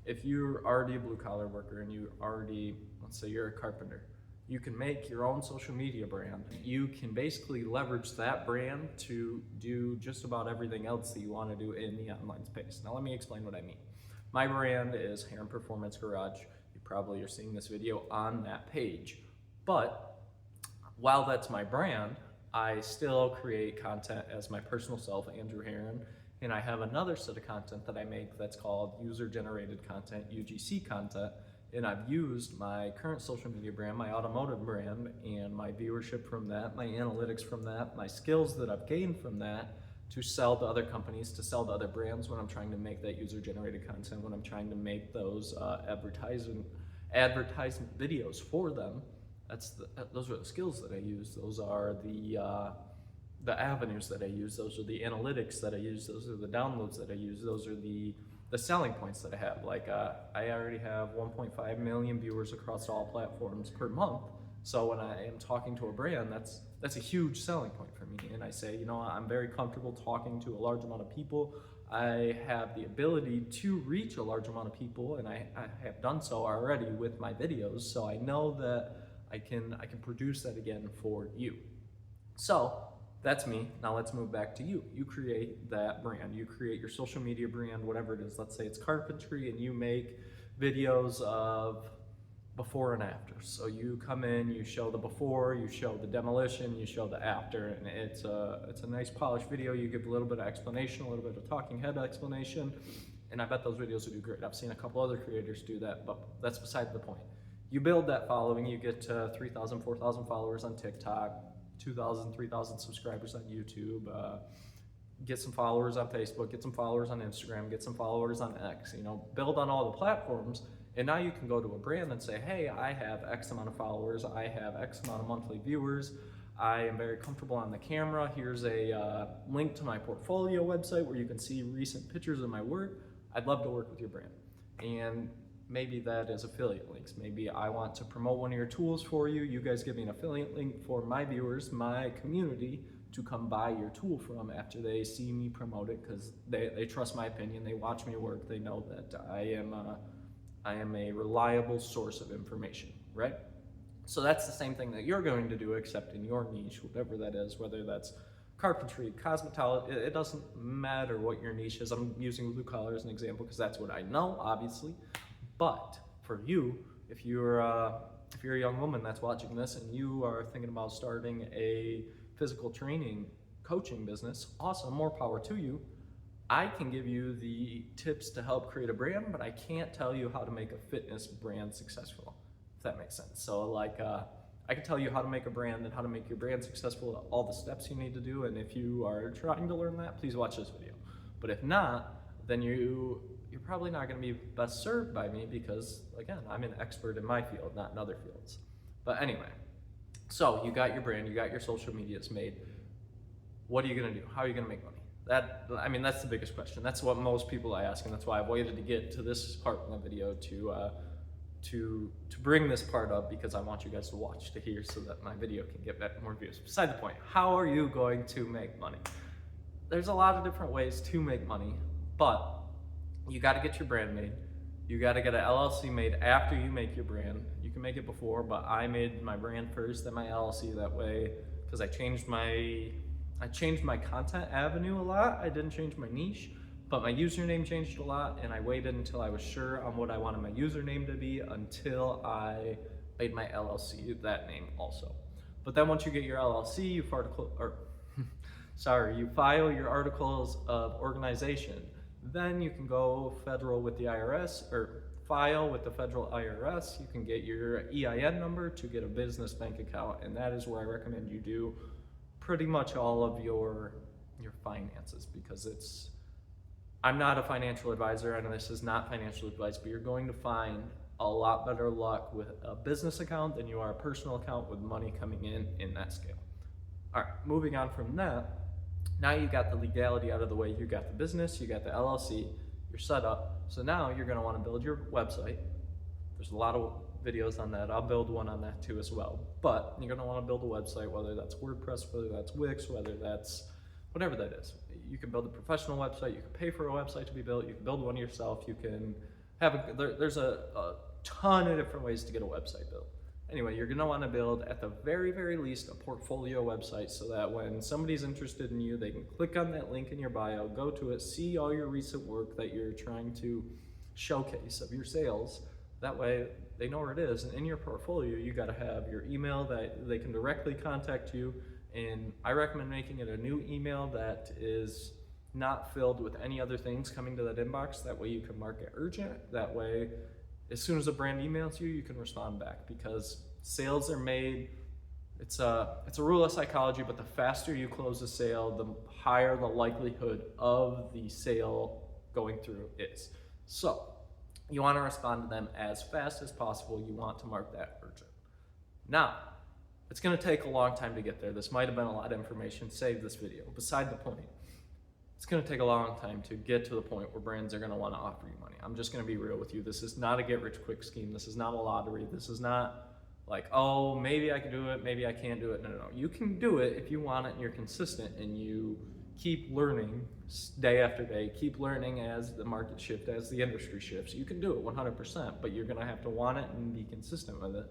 If you're already a blue collar worker and let's say you're a carpenter, you can make your own social media brand. You can basically leverage that brand to do just about everything else that you want to do in the online space. Now let me explain what I mean. My brand is Hair and Performance Garage. You probably are seeing this video on that page. But while that's my brand, I still create content as my personal self, Andrew Heron, and I have another set of content that I make that's called user-generated content, UGC content, and I've used my current social media brand, my Automotive brand, and my viewership from that, my analytics from that, my skills that I've gained from that to sell to other companies, to sell to other brands when I'm trying to make that user-generated content, when I'm trying to make those advertisement videos for them. Those are the skills that I use. Those are the avenues that I use. Those are the analytics that I use. Those are the downloads that I use. Those are the selling points that I have. Like I already have 1.5 million viewers across all platforms per month. So when I am talking to a brand, that's a huge selling point for me. And I say, you know, I'm very comfortable talking to a large amount of people. I have the ability to reach a large amount of people, and I have done so already with my videos. So I know that I can produce that again for you. So that's me. Now let's move back to you. You create that brand. You create your social media brand, whatever it is. Let's say it's carpentry, and you make videos of before and after. So you come in, you show the before, you show the demolition, you show the after, and it's a nice polished video. You give a little bit of explanation, a little bit of talking head explanation, and I bet those videos will do great. I've seen a couple other creators do that, but that's beside the point. You build that following, you get to 3,000, 4,000 followers on TikTok, 2,000, 3,000 subscribers on YouTube, get some followers on Facebook, get some followers on Instagram, get some followers on X, you know, build on all the platforms. And now you can go to a brand and say, hey, I have X amount of followers, I have X amount of monthly viewers, I am very comfortable on the camera, here's a link to my portfolio website where you can see recent pictures of my work. I'd love to work with your brand. And maybe that is affiliate links. Maybe I want to promote one of your tools for you. You guys give me an affiliate link for my viewers, my community, to come buy your tool from after they see me promote it, because they trust my opinion, they watch me work, they know that I am a reliable source of information, right? So that's the same thing that you're going to do, except in your niche, whatever that is, whether that's carpentry, cosmetology, it doesn't matter what your niche is. I'm using blue collar as an example because that's what I know, obviously. But for you, if you're a young woman that's watching this and you are thinking about starting a physical training coaching business, awesome, more power to you. I can give you the tips to help create a brand, but I can't tell you how to make a fitness brand successful, if that makes sense. So like, I can tell you how to make a brand and how to make your brand successful, all the steps you need to do. And if you are trying to learn that, please watch this video. But if not, then you're probably not going to be best served by me because, again, I'm an expert in my field, not in other fields. But anyway, so you got your brand, you got your social medias made. What are you going to do? How are you going to make money? That's the biggest question. That's what most people I ask, and that's why I've waited to get to this part in the video to bring this part up, because I want you guys to watch to hear so that my video can get more views. Beside the point, how are you going to make money? There's a lot of different ways to make money, but you got to get your brand made. You got to get an LLC made after you make your brand. You can make it before, but I made my brand first, then my LLC that way, because I changed my content avenue a lot. I didn't change my niche, but my username changed a lot, and I waited until I was sure on what I wanted my username to be until I made my LLC that name also. But then once you get your LLC, you file your articles of organization. Then you can go federal with the IRS, or file with the federal IRS. You can get your EIN number to get a business bank account, and that is where I recommend you do pretty much all of your finances, because I'm not a financial advisor, and this is not financial advice, but you're going to find a lot better luck with a business account than you are a personal account with money coming in that scale. All right, moving on from that, now you got the legality out of the way, you got the business, you got the LLC, you're set up. So now you're gonna wanna build your website. There's a lot of videos on that. I'll build one on that too as well. But you're gonna wanna build a website, whether that's WordPress, whether that's Wix, whether that's whatever that is. You can build a professional website, you can pay for a website to be built, you can build one yourself, you can There's a ton of different ways to get a website built. Anyway, you're gonna wanna build, at the very, very least, a portfolio website so that when somebody's interested in you, they can click on that link in your bio, go to it, see all your recent work that you're trying to showcase of your sales. That way, they know where it is. And in your portfolio, you gotta have your email that they can directly contact you. And I recommend making it a new email that is not filled with any other things coming to that inbox. That way you can mark it urgent. That way, as soon as a brand emails you, you can respond back, because sales are made, it's a rule of psychology, but the faster you close a sale, the higher the likelihood of the sale going through is. So you want to respond to them as fast as possible. You want to mark that urgent. Now, it's going to take a long time to get there. This might have been a lot of information. Save this video. Beside the point, it's going to take a long time to get to the point where brands are going to want to offer you money. I'm just going to be real with you. This is not a get-rich-quick scheme. This is not a lottery. This is not like, oh, maybe I can do it, maybe I can't do it. No. You can do it if you want it and you're consistent and you keep learning day after day, keep learning as the market shifts, as the industry shifts. You can do it 100%, but you're going to have to want it and be consistent with it.